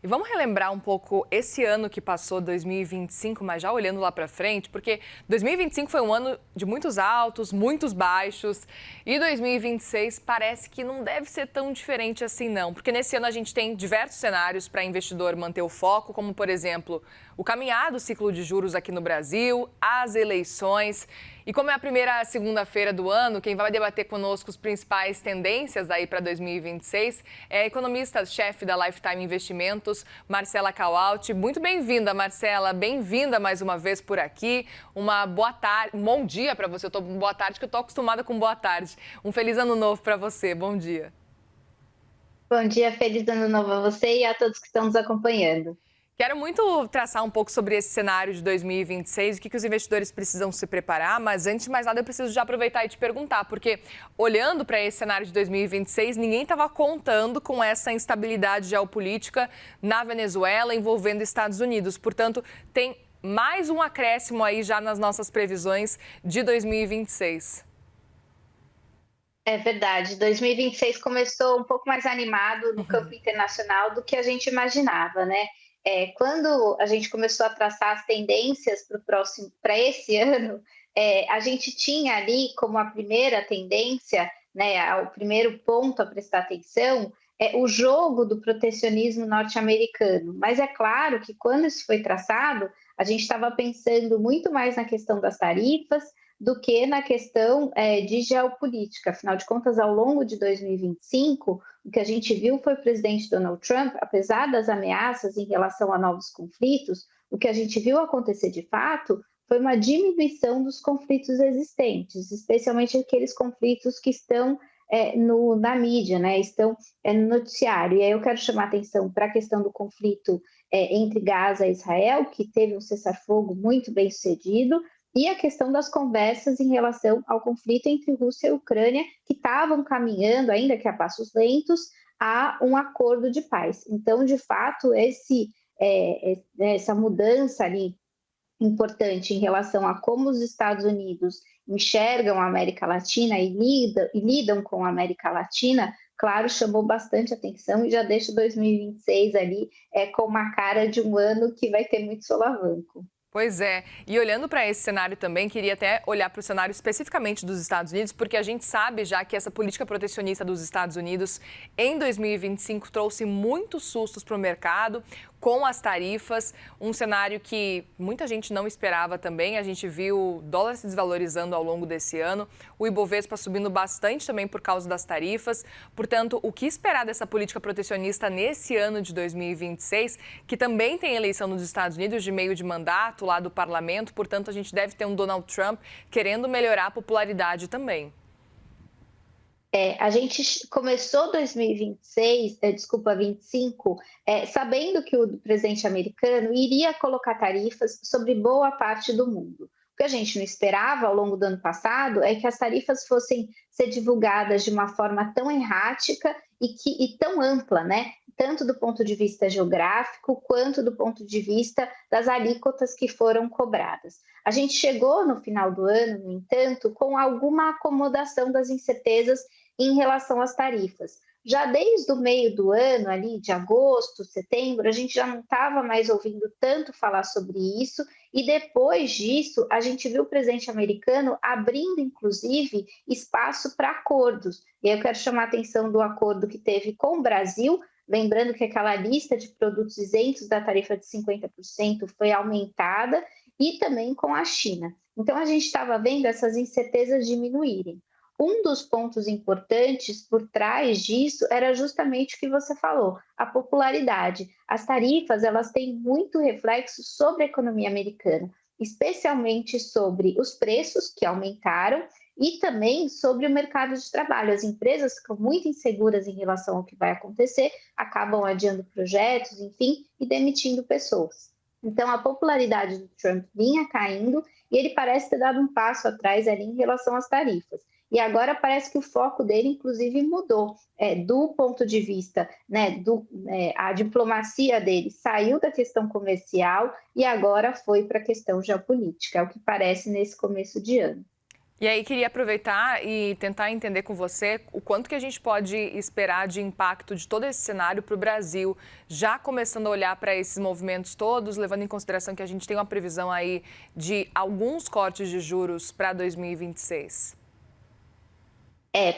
E vamos relembrar um pouco esse ano que passou, 2025, mas já olhando lá para frente, porque 2025 foi um ano de muitos altos, muitos baixos, e 2026 parece que não deve ser tão diferente assim não, porque nesse ano a gente tem diversos cenários para investidor manter o foco, como por exemplo, o caminhar do ciclo de juros aqui no Brasil, as eleições. E como é a primeira segunda-feira do ano, quem vai debater conosco as principais tendências aí para 2026 é a economista-chefe da Lifetime Investimentos, Marcela Caualt. Muito bem-vinda, Marcela. Bem-vinda mais uma vez por aqui. Uma boa tarde, um bom dia para você. Eu tô boa tarde, que eu tô acostumada com boa tarde. Um feliz ano novo para você. Bom dia. Bom dia, feliz ano novo a você e a todos que estão nos acompanhando. Quero muito traçar um pouco sobre esse cenário de 2026, o que os investidores precisam se preparar, mas antes de mais nada eu preciso já aproveitar e te perguntar, porque olhando para esse cenário de 2026, ninguém estava contando com essa instabilidade geopolítica na Venezuela envolvendo Estados Unidos. Portanto, tem mais um acréscimo aí já nas nossas previsões de 2026. É verdade, 2026 começou um pouco mais animado no campo internacional do que a gente imaginava, né? Quando a gente começou a traçar as tendências para esse ano, a gente tinha ali como a primeira tendência, né, o primeiro ponto a prestar atenção, é o jogo do protecionismo norte-americano. Mas é claro que quando isso foi traçado, a gente estava pensando muito mais na questão das tarifas do que na questão de geopolítica. Afinal de contas, ao longo de 2025, o que a gente viu foi o presidente Donald Trump, apesar das ameaças em relação a novos conflitos, o que a gente viu acontecer de fato foi uma diminuição dos conflitos existentes, especialmente aqueles conflitos que estão na mídia, né, estão no noticiário. E aí eu quero chamar a atenção para a questão do conflito entre Gaza e Israel, que teve um cessar-fogo muito bem sucedido, e a questão das conversas em relação ao conflito entre Rússia e Ucrânia, que estavam caminhando, ainda que a passos lentos, a um acordo de paz. Então, de fato, essa mudança ali importante em relação a como os Estados Unidos enxergam a América Latina e lidam com a América Latina, claro, chamou bastante atenção e já deixa 2026 ali com uma cara de um ano que vai ter muito solavanco. Pois é. E olhando para esse cenário também, queria até olhar para o cenário especificamente dos Estados Unidos, porque a gente sabe já que essa política protecionista dos Estados Unidos em 2025 trouxe muitos sustos para o mercado com as tarifas, um cenário que muita gente não esperava também. A gente viu o dólar se desvalorizando ao longo desse ano, o Ibovespa subindo bastante também por causa das tarifas. Portanto, o que esperar dessa política protecionista nesse ano de 2026, que também tem eleição nos Estados Unidos de meio de mandato lá do parlamento, portanto, a gente deve ter um Donald Trump querendo melhorar a popularidade também. A gente começou 2026, desculpa, 25, sabendo que o presidente americano iria colocar tarifas sobre boa parte do mundo. O que a gente não esperava ao longo do ano passado é que as tarifas fossem ser divulgadas de uma forma tão errática e tão ampla, né? Tanto do ponto de vista geográfico, quanto do ponto de vista das alíquotas que foram cobradas. A gente chegou no final do ano, no entanto, com alguma acomodação das incertezas em relação às tarifas. Já desde o meio do ano, ali de agosto, setembro, a gente já não estava mais ouvindo tanto falar sobre isso, e depois disso, a gente viu o presidente americano abrindo, inclusive, espaço para acordos. E aí eu quero chamar a atenção do acordo que teve com o Brasil, lembrando que aquela lista de produtos isentos da tarifa de 50% foi aumentada, e também com a China. Então, a gente estava vendo essas incertezas diminuírem. Um dos pontos importantes por trás disso era justamente o que você falou, a popularidade. As tarifas, elas têm muito reflexo sobre a economia americana, especialmente sobre os preços que aumentaram e também sobre o mercado de trabalho. As empresas ficam muito inseguras em relação ao que vai acontecer, acabam adiando projetos, enfim, e demitindo pessoas. Então, a popularidade do Trump vinha caindo e ele parece ter dado um passo atrás ali em relação às tarifas. E agora parece que o foco dele, inclusive, mudou do ponto de vista, né, a diplomacia dele saiu da questão comercial e agora foi para a questão geopolítica, é o que parece nesse começo de ano. E aí queria aproveitar e tentar entender com você o quanto que a gente pode esperar de impacto de todo esse cenário para o Brasil, já começando a olhar para esses movimentos todos, levando em consideração que a gente tem uma previsão aí de alguns cortes de juros para 2026.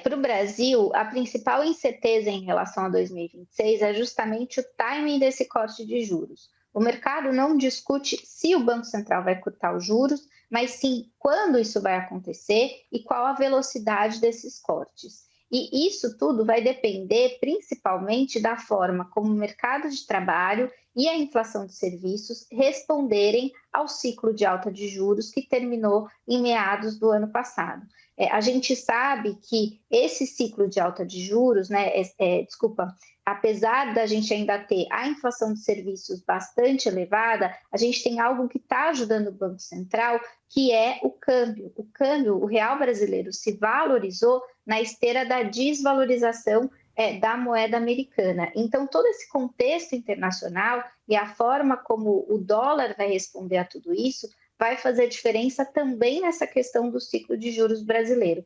Para o Brasil, a principal incerteza em relação a 2026 é justamente o timing desse corte de juros. O mercado não discute se o Banco Central vai cortar os juros, mas sim quando isso vai acontecer e qual a velocidade desses cortes. E isso tudo vai depender principalmente da forma como o mercado de trabalho e a inflação de serviços responderem ao ciclo de alta de juros que terminou em meados do ano passado. A gente sabe que esse ciclo de alta de juros, né, apesar da gente ainda ter a inflação de serviços bastante elevada, a gente tem algo que está ajudando o Banco Central, que é o câmbio. O câmbio, o real brasileiro se valorizou na esteira da desvalorização da moeda americana. Então, todo esse contexto internacional e a forma como o dólar vai responder a tudo isso vai fazer diferença também nessa questão do ciclo de juros brasileiro.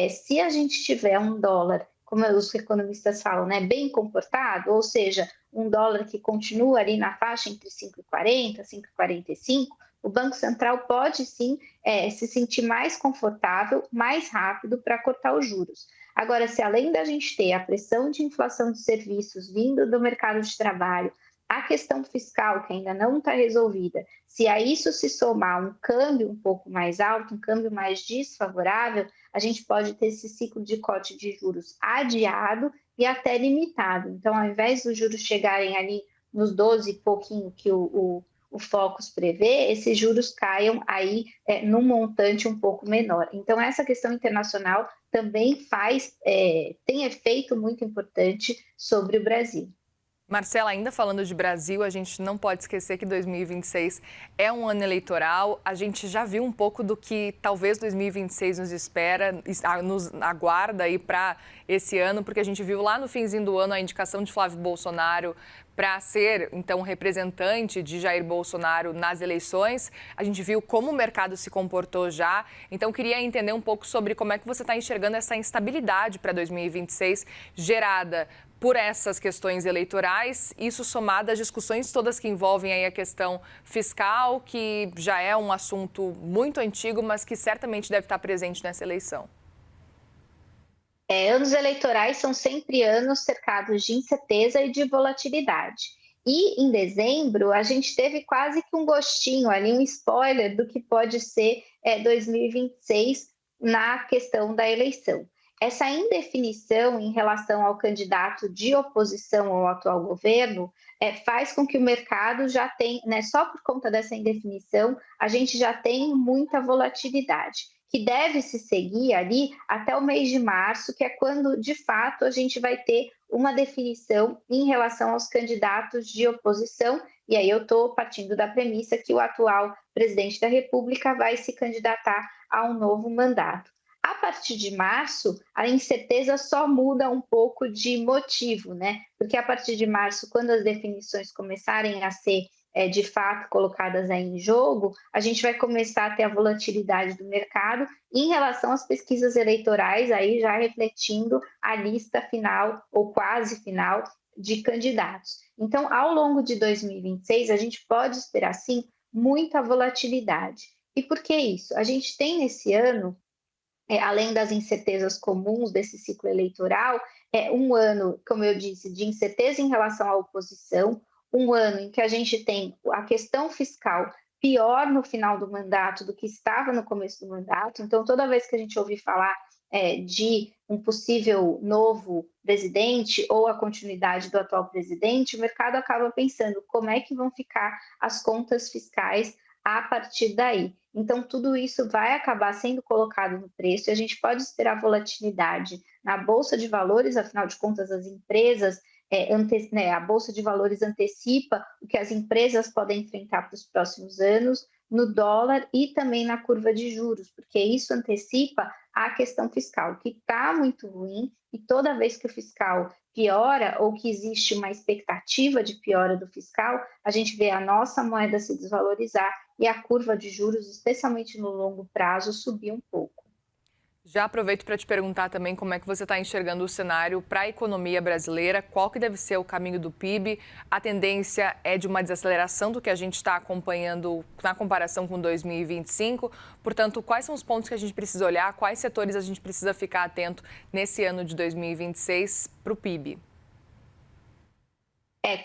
Se a gente tiver um dólar, como os economistas falam, né, bem comportado, ou seja, um dólar que continua ali na faixa entre 5,40 e 5,45, o Banco Central pode sim se sentir mais confortável, mais rápido para cortar os juros. Agora, se além da gente ter a pressão de inflação de serviços vindo do mercado de trabalho, a questão fiscal, que ainda não está resolvida, se a isso se somar um câmbio um pouco mais alto, um câmbio mais desfavorável, a gente pode ter esse ciclo de corte de juros adiado e até limitado. Então, ao invés dos juros chegarem ali nos 12 e pouquinho que o Focus prevê, esses juros caiam aí num montante um pouco menor. Então, essa questão internacional também tem efeito muito importante sobre o Brasil. Marcela, ainda falando de Brasil, a gente não pode esquecer que 2026 é um ano eleitoral. A gente já viu um pouco do que talvez 2026 nos espera, nos aguarda aí para esse ano, porque a gente viu lá no finzinho do ano a indicação de Flávio Bolsonaro para ser, então, representante de Jair Bolsonaro nas eleições. A gente viu como o mercado se comportou já. Então, queria entender um pouco sobre como é que você está enxergando essa instabilidade para 2026 gerada por essas questões eleitorais, isso somado às discussões todas que envolvem aí a questão fiscal, que já é um assunto muito antigo, mas que certamente deve estar presente nessa eleição. Anos eleitorais são sempre anos cercados de incerteza e de volatilidade. E em dezembro, a gente teve quase que um gostinho ali, um spoiler do que pode ser 2026 na questão da eleição. Essa indefinição em relação ao candidato de oposição ao atual governo faz com que o mercado já tenha, né, só por conta dessa indefinição, a gente já tem muita volatilidade, que deve se seguir ali até o mês de março, que é quando, de fato, a gente vai ter uma definição em relação aos candidatos de oposição. E aí eu estou partindo da premissa que o atual presidente da República vai se candidatar a um novo mandato. A partir de março, a incerteza só muda um pouco de motivo, né? Porque a partir de março, quando as definições começarem a ser de fato colocadas aí em jogo, a gente vai começar a ter a volatilidade do mercado em relação às pesquisas eleitorais, aí já refletindo a lista final ou quase final de candidatos. Então, ao longo de 2026, a gente pode esperar, sim, muita volatilidade. E por que isso? A gente tem nesse ano, além das incertezas comuns desse ciclo eleitoral, um ano, como eu disse, de incerteza em relação à oposição, um ano em que a gente tem a questão fiscal pior no final do mandato do que estava no começo do mandato. Então, toda vez que a gente ouve falar de um possível novo presidente ou a continuidade do atual presidente, o mercado acaba pensando como é que vão ficar as contas fiscais a partir daí. Então, tudo isso vai acabar sendo colocado no preço e a gente pode esperar volatilidade na Bolsa de Valores, afinal de contas, as empresas, a Bolsa de Valores antecipa o que as empresas podem enfrentar para os próximos anos, no dólar e também na curva de juros, porque isso antecipa a questão fiscal, que está muito ruim, e toda vez que o fiscal piora ou que existe uma expectativa de piora do fiscal, a gente vê a nossa moeda se desvalorizar e a curva de juros, especialmente no longo prazo, subir um pouco. Já aproveito para te perguntar também como é que você está enxergando o cenário para a economia brasileira, qual que deve ser o caminho do PIB. A tendência é de uma desaceleração do que a gente está acompanhando na comparação com 2025. Portanto, quais são os pontos que a gente precisa olhar, quais setores a gente precisa ficar atento nesse ano de 2026 para o PIB?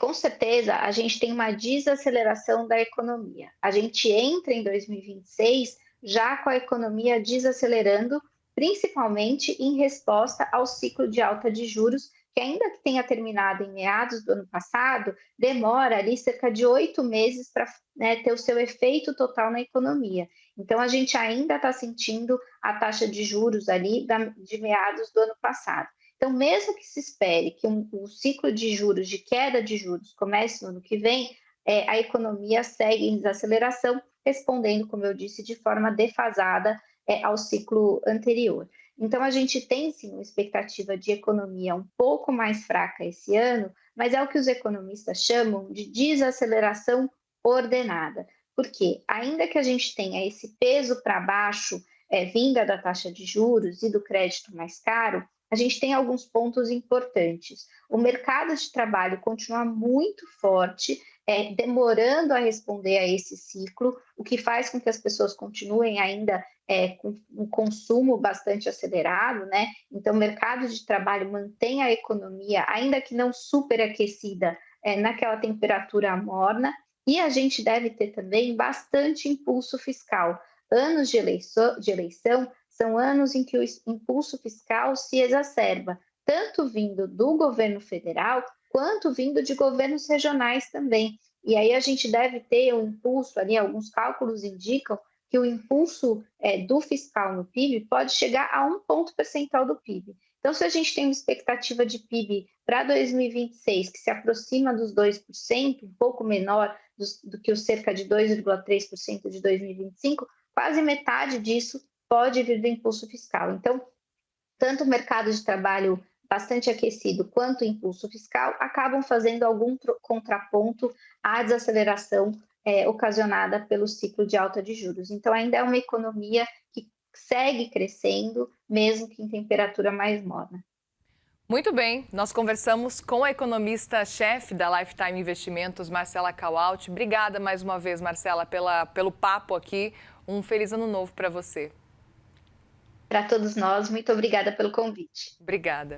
Com certeza, a gente tem uma desaceleração da economia. A gente entra em 2026 já com a economia desacelerando, principalmente em resposta ao ciclo de alta de juros, que ainda que tenha terminado em meados do ano passado, demora ali cerca de 8 meses para, né, ter o seu efeito total na economia. Então, a gente ainda está sentindo a taxa de juros ali de meados do ano passado. Então, mesmo que se espere que o ciclo de juros, de queda de juros, comece no ano que vem, a economia segue em desaceleração, respondendo, como eu disse, de forma defasada ao ciclo anterior. Então, a gente tem sim uma expectativa de economia um pouco mais fraca esse ano, mas é o que os economistas chamam de desaceleração ordenada. Porque, ainda que a gente tenha esse peso para baixo, vinda da taxa de juros e do crédito mais caro, a gente tem alguns pontos importantes. O mercado de trabalho continua muito forte, demorando a responder a esse ciclo, o que faz com que as pessoas continuem ainda com um consumo bastante acelerado, né? Então, o mercado de trabalho mantém a economia, ainda que não superaquecida, naquela temperatura morna, e a gente deve ter também bastante impulso fiscal. Anos de eleição são anos em que o impulso fiscal se exacerba, tanto vindo do governo federal quanto vindo de governos regionais também. E aí a gente deve ter um impulso ali, alguns cálculos indicam que o impulso do fiscal no PIB pode chegar a 1 ponto percentual do PIB. Então, se a gente tem uma expectativa de PIB para 2026 que se aproxima dos 2%, um pouco menor do que os cerca de 2,3% de 2025, quase metade disso pode vir do impulso fiscal. Então, tanto o mercado de trabalho bastante aquecido quanto o impulso fiscal acabam fazendo algum contraponto à desaceleração ocasionada pelo ciclo de alta de juros. Então, ainda é uma economia que segue crescendo, mesmo que em temperatura mais morna. Muito bem, nós conversamos com a economista-chefe da Lifetime Investimentos, Marcela Caualt. Obrigada mais uma vez, Marcela, pelo papo aqui. Um feliz ano novo para você. Para todos nós, muito obrigada pelo convite. Obrigada.